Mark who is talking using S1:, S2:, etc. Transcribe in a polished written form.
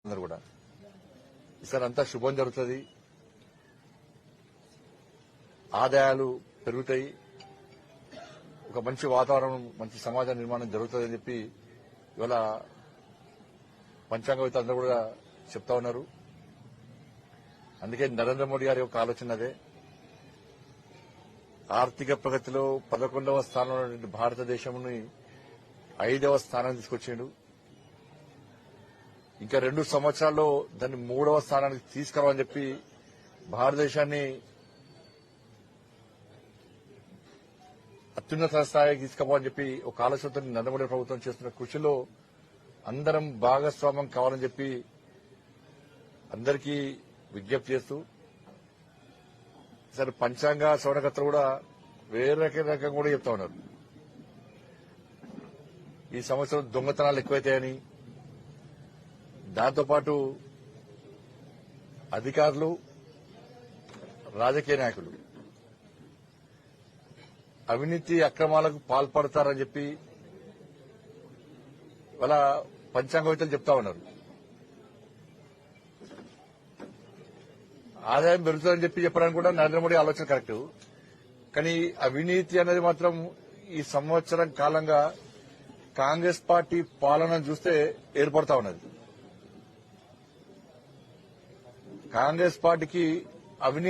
S1: అందరూ కూడా ఈసారి అంతా శుభం జరుగుతుంది, ఆదాయాలు పెరుగుతాయి, ఒక మంచి వాతావరణం, మంచి సమాజ నిర్మాణం జరుగుతుందని చెప్పి ఇవాళ పంచాంగవేత్తలు అందరూ కూడా చెప్తా ఉన్నారు. అందుకే నరేంద్ర మోడీ గారి యొక్క ఆలోచన అదే. ఆర్థిక ప్రగతిలో 11వ స్థానంలో ఉన్నటువంటి భారతదేశంని 5వ స్థానం తీసుకొచ్చిండు. ఇంకా 2 సంవత్సరాల్లో దాన్ని 3వ స్థానానికి తీసుకురావని చెప్పి భారతదేశాన్ని అత్యున్నత స్థాయికి తీసుకుపోవాలని చెప్పి ఒక ఆలోచనతో నరేంద్ర మోడీ ప్రభుత్వం చేస్తున్న కృషిలో అందరం భాగస్వామ్యం కావాలని చెప్పి అందరికీ విజ్ఞప్తి చేస్తూ సరే పంచాంగ శ్రవణకర్తలు కూడా వేరే రకంగా కూడా చెప్తా ఉన్నారు. ఈ సంవత్సరం దొంగతనాలు ఎక్కువైతాయని, దాంతోపాటు అధికారులు, రాజకీయ నాయకులు అవినీతి అక్రమాలకు పాల్పడతారని చెప్పి వాళ్ళ పంచాంగవేత్తలు చెప్తా ఉన్నారు. ఆదాయం పెరుగుతుందని చెప్పి చెప్పడానికి కూడా నరేంద్ర మోడీ ఆలోచన కరెక్ట్. కానీ అవినీతి అనేది మాత్రం ఈ సంవత్సరం కాలంగా కాంగ్రెస్ పార్టీ పాలన చూస్తే ఏర్పడతా ఉన్నది. కాంగ్రెస్ పార్టీకి అవినీతి